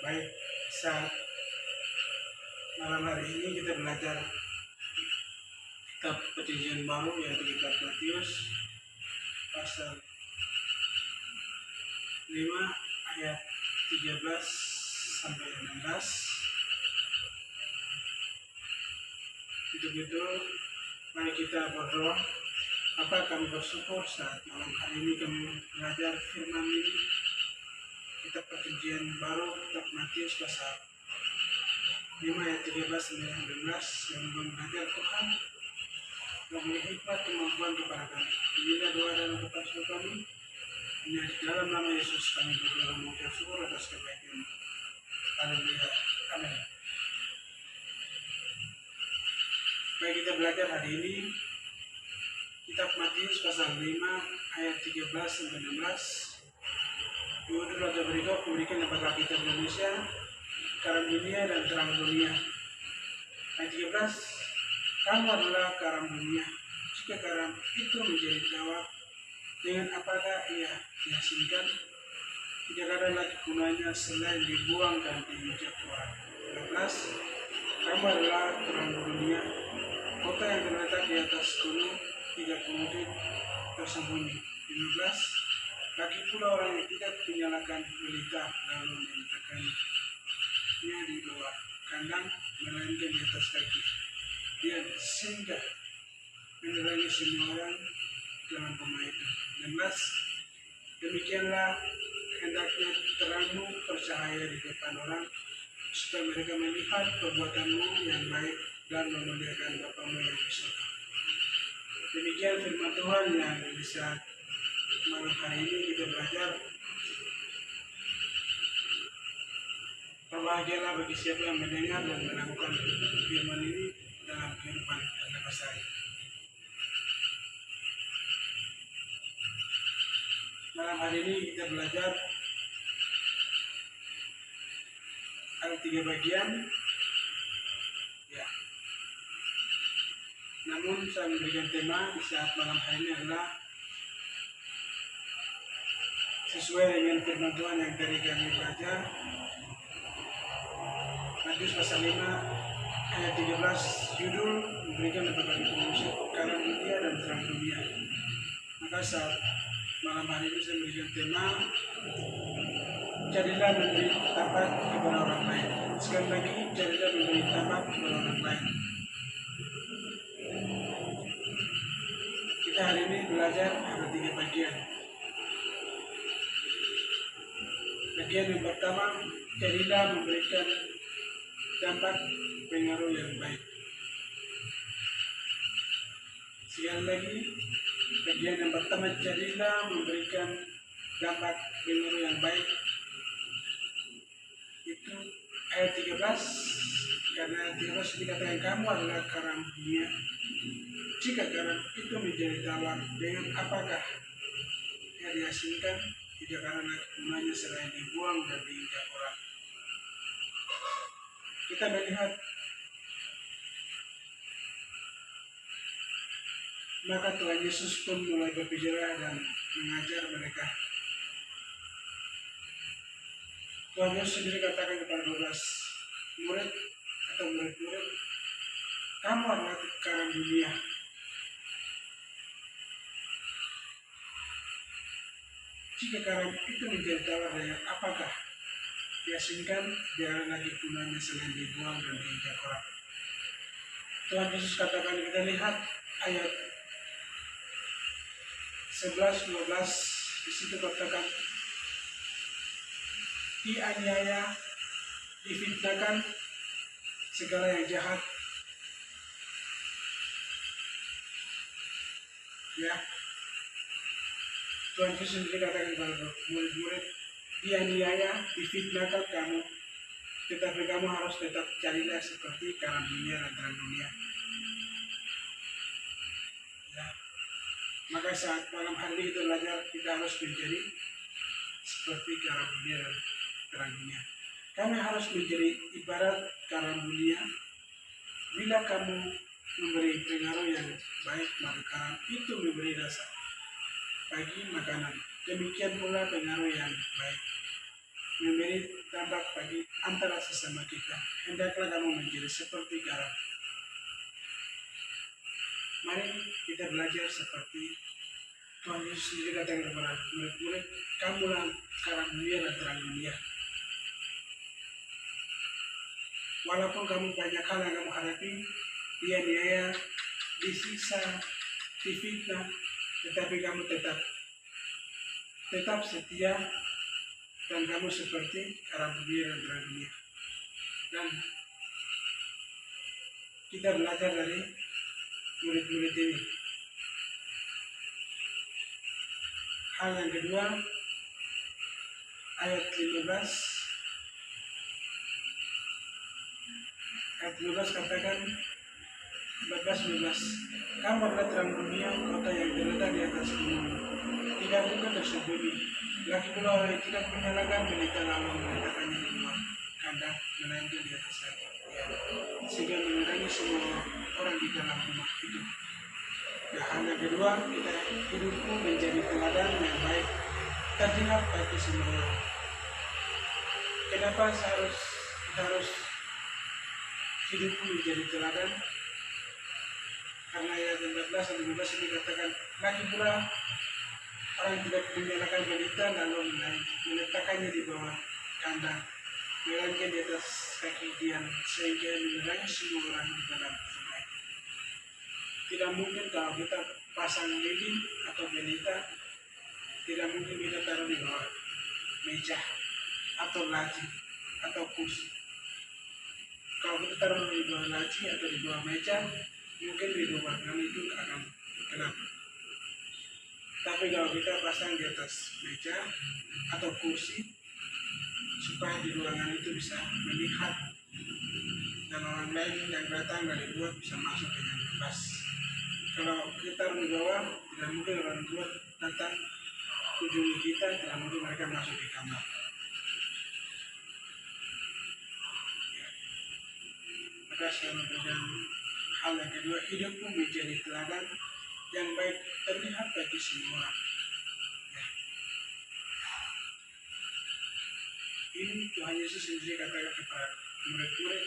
Baik, saat malam hari ini kita belajar kitab Perjanjian Baru, yaitu kitab Matius pasal 5 ayat 13 sampai 16. Untuk itu mari kita berdoa. Bapa, kami bersyukur saat malam hari ini kami belajar firman ini, kitab Perjanjian Baru, kitab Matius pasal 5 ayat 13 sampai 16, yang belajar Tuhan memberi hikmat kemampuan kepada kami. Inilah doa dan bersyukur kami. Ini di dalam nama Yesus kami berdoa mengucap syukur atas kebaikan. Haleluya. Amin. Baik, kita belajar hari ini kitab Matius pasal 5 ayat 13 sampai 16. Judul atau berikut memberikan apakah kita Indonesia, garam dunia dan terang dunia. Ayat 13, kamu adalah garam dunia. Jika garam itu menjadi tawar, dengan apakah ia dihasilkan? Tidak ada lagi gunanya selain dibuang dan diinjak orang. 14, kamu adalah terang dunia. Kota yang terletak di atas gunung tidak kemudian tersembunyi. 15, bagi pula orang yang tidak menyalakan pelita lalu meletakkannya di bawah kandang, melainkan di atas kaki, dia singgah menerangi semua orang dalam rumah itu. 16, demikianlah hendaknya terangmu bercahaya di depan orang, supaya mereka melihat perbuatanmu yang baik dan memuliakan Bapamu yang di surga. Demikian firman Tuhan yang bisa malam hari ini kita belajar. Berbahagialah bagi siapa yang mendengar dan melakukan firman ini dalam kehidupan sehari-hari. Malam hari ini kita belajar ada 3 bagian. Ya. Namun saya memberikan tema di saat malam hari ini adalah sesuai dengan firman Tuhan yang tadi kami baca, Matius pasal 5 ayat 13, judul memberikan apakah itu manusia, garam dunia dan terang dunia. Maka saat malam hari ini saya memberikan tema, jadilah memberi tempat kepada orang lain. Sekali lagi, jadilah memberi tempat kepada orang lain. Kita hari ini belajar ada 3 bagian. Bagian yang pertama, jadilah memberikan dampak pengaruh yang baik. Sekali lagi, bagian yang pertama, jadilah memberikan dampak pengaruh yang baik. Itu ayat 13, karena ayat 13 dikatakan kamu adalah garam dunia. Jika garam itu menjadi tawar, dengan apakah ia dihasilkan? Tidak ada gunanya selain dibuang dan diinjak orang. Kita melihat maka Tuhan Yesus pun mulai berbicara dan mengajar mereka. Tuhan Yesus sendiri katakan kepada 12 murid atau murid-murid, kamu adalah garam dunia. Jika garam itu menjadi tawar, dengan apakah dihasilkan? Tidak ada lagi gunanya selain dibuang dan diinjak orang. Tuhan Yesus katakan, kita lihat ayat 11-12, di situ katakan, dianiaya, difitnahkan, segala yang jahat. Ya, Tuhan Yesus sendiri katakan kepada murid-murid, dianiaya, difitnahkan kamu, tetapi kamu harus tetap carilah seperti garam dunia dan terang dunia. Ya. Maka saat malam hari ini kita belajar, kita harus menjadi seperti garam dunia dan terang dunia. Kami harus menjadi ibarat garam dunia. Bila kamu memberi pengaruh yang baik, maka garam itu memberi rasa bagi makanan. Demikian pula pengaruh yang baik. memberi dampak bagi antara sesama kita. Hendaklah kamu menjadi seperti garam. Mari kita belajar seperti Tuhan Yesus sendiri katakan kepada murid-murid, kamulah garam dunia dan terang dunia. Walaupun kamu banyak hal yang kamu hadapi, dianiaya, disiksa, difitnah, tetapi kamu tetap setia, dan kamu seperti garam dunia dan terang dunia. Dan kita belajar dari murid-murid ini. Hal yang kedua, ayat 15 katakan 14-15, kamu adalah terang dunia, kota yang terletak di atas gunung, tidak bukan tersembunyi. Lagi pula orang yang tidak menyalakan berita lalu meletakkannya di luar kandang, melainkan di atas langit, sehingga menerangi semua orang di dalam rumah itu. Nah, hal yang kedua, kita hidupku menjadi teladan yang baik, terlihat bagi semua orang. Kenapa kita harus hidupku menjadi teladan? Karena ayat 14-15 ini katakan, lagi pula orang yang tidak menyalakan berita lalu meletakkannya di bawah kandang, melainkan di atas kaki dian, sehingga menerangi semua orang di dalam rumah. Tidak mungkin kalau kita pasang lilin atau berita, tidak mungkin kita taruh di bawah meja atau laci atau kursi. Kalau kita taruh di bawah laci atau di bawah meja, mungkin di ruangan itu akan gelap. Tapi kalau kita pasang di atas meja atau kursi, supaya di ruangan itu bisa melihat dan orang lain yang datang dari luar bisa masuk dengan bebas. Kalau kita taruh di bawah, tidak mungkin orang luar datang kunjungi kita, tidak mungkin mereka masuk di kamar. Maka saya memberikan hal yang kedua, hidupku menjadi teladan yang baik, terlihat bagi semua orang. Ini Tuhan Yesus sendiri katakan kepada murid-murid,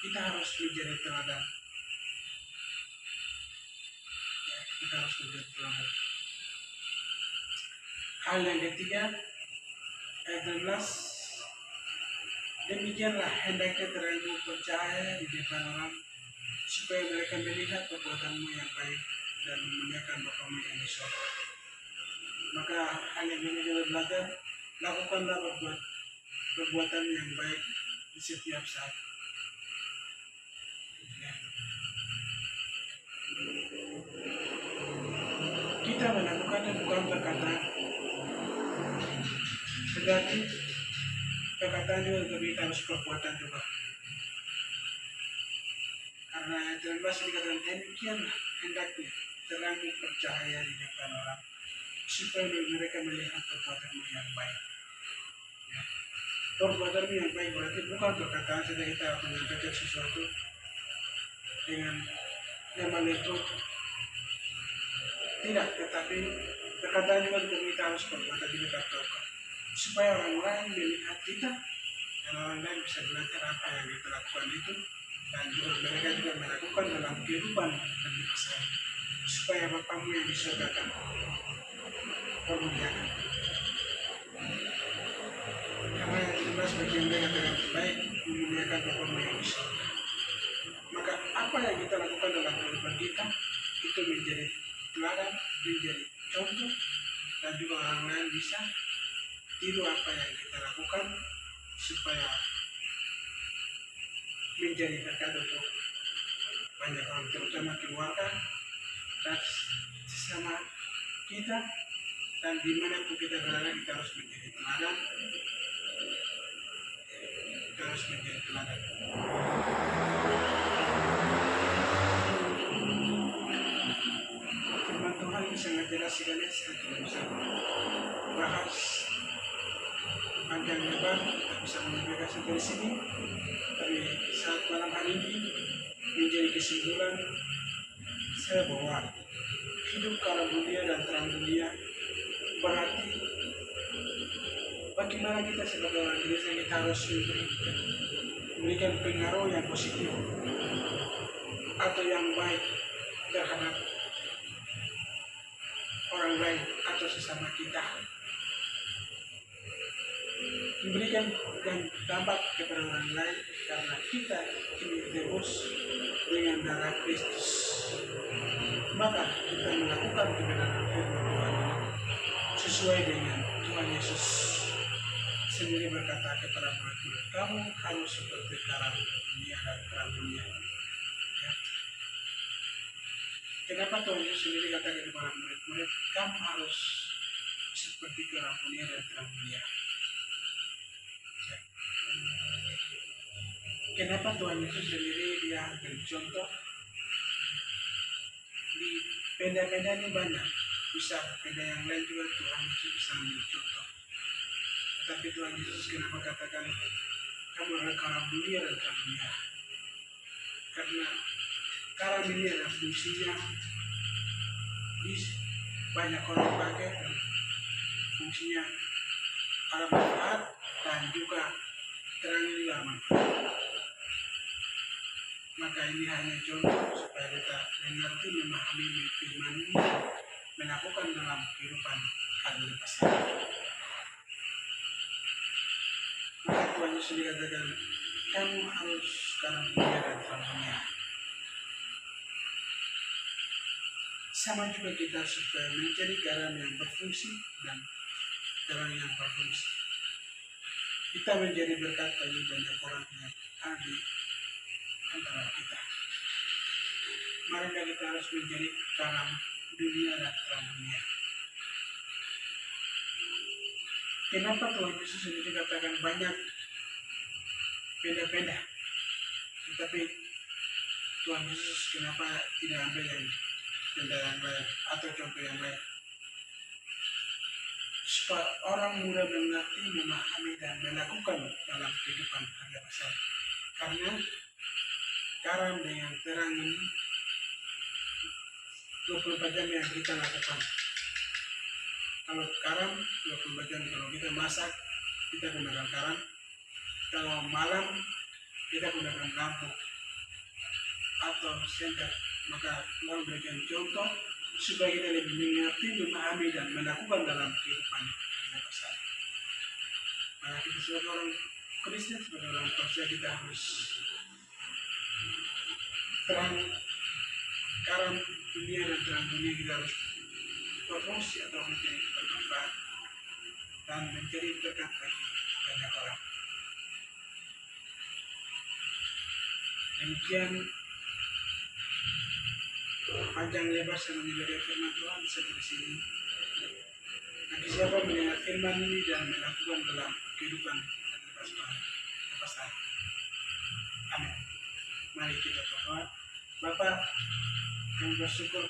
kita harus menjadi teladan. Kita harus menjadi teladan. Hal yang ketiga, ayat 16, demikianlah hendaknya terangmu percaya di depan orang, supaya mereka melihat perbuatanmu yang baik dan memuliakan Bapamu yang di surga. Maka hal yang ini kita belajar, lakukanlah perbuatan yang baik di setiap saat. Kita melakukannya bukan perkataan, tetapi perkataan juga kita harus perbuatan juga. Karena ayat 13 dikatakan, demikianlah hendaknya terangmu percaya di depan orang, supaya mereka melihat perbuatanmu yang baik. Perbuatanmu yang baik berarti bukan perkataan saja kita menyampaikan sesuatu dengan menyebut, tidak, tetapi perkataan juga kita harus perbuatan di dekat mereka, supaya orang lain melihat kita dan orang lain bisa belajar apa yang kita lakukan itu, dan juga mereka juga melakukan dalam kehidupan dan hidup, supaya Bapamu yang di surga akan memuliakan. Karena yang jelas bagi mereka dengan baik memuliakan Bapamu yang di surga. Maka apa yang kita lakukan dalam kehidupan kita itu menjadi teladan, menjadi contoh, dan juga orang lain bisa tiru apa yang kita lakukan, supaya menjadi berkat untuk banyak orang, terutama keluarga dan sesama kita, dan dimanapun kita berada kita harus menjadi teladan. Kita harus menjadi teladan. Firman Tuhan ini sangat jelas sekali, saya tidak bisa bahas panjang lebar, tidak bisa menyampaikan sampai sini. Tapi saat malam hari ini menjadi kesimpulan saya bahwa hidup garam dunia dan terang dunia berarti bagaimana kita sebagai orang Kristen kita harus memberikan pengaruh yang positif atau yang baik terhadap orang lain atau sesama kita, memberikan yang dampak kepada orang lain karena kita ini ditebus dengan darah Kristus. Maka kita melakukan kebenaran firman Tuhan sesuai dengan Tuhan Yesus sendiri berkata kepada murid-murid, kamu harus seperti garam dunia dan terang dunia. Ya. Kenapa Tuhan Yesus sendiri katakan kepada murid-murid, kamu harus seperti garam dunia dan terang dunia? Ya. Kenapa Tuhan Yesus sendiri dia beri contoh? Di benda-benda ini banyak, bisa benda yang lain juga Tuhan Yesus bisa ambil contoh. Tapi Tuhan Yesus kenapa katakan kamu adalah garam dunia dan terang dunia? Karena garam ini adalah fungsinya banyak orang pakai, dan fungsinya ada manfaat dan juga terang ini juga manfaat. Maka ini hanya contoh supaya kita mengerti, memahami firman ini, melakukan dalam kehidupan hari lepas hari. Maka Tuhan Yesus dikatakan, kamu harus garam dunia dan terang dunia. Sama juga kita supaya menjadi garam yang berfungsi dan terang yang berfungsi. Kita menjadi berkat bagi banyak orang yang ada di antara kita. Marilah kita harus menjadi garam dunia dan terang dunia. Kenapa Tuhan Yesus sendiri katakan banyak beda-beda, tetapi Tuhan Yesus kenapa tidak ambil yang benda yang lain atau contoh yang lain? Supaya orang mudah mengerti, memahami dan melakukan dalam kehidupan hari besar. Karena garam dengan terang ini 24 jam yang kita lakukan. Kalau garam 24 jam, kalau kita masak kita gunakan garam. Kalau malam kita gunakan lampu atau senter. Maka Tuhan berikan contoh supaya kita lebih mengerti, memahami dan melakukan dalam kehidupan kita besar. Maka kita sebagai orang Kristen, sebagai orang percaya, kita harus terang garam dunia dan terang dunia. Kita harus berfungsi atau menjadi bermanfaat dan menjadi berkat bagi banyak orang. Demikian panjang lebar saya menjelaskan firman Tuhan seperti sini. Bagi siapa mendengar firman ini dan melakukan dalam kehidupan lepas hari. Amin. Mari kita berdoa. Bapa, kami bersyukur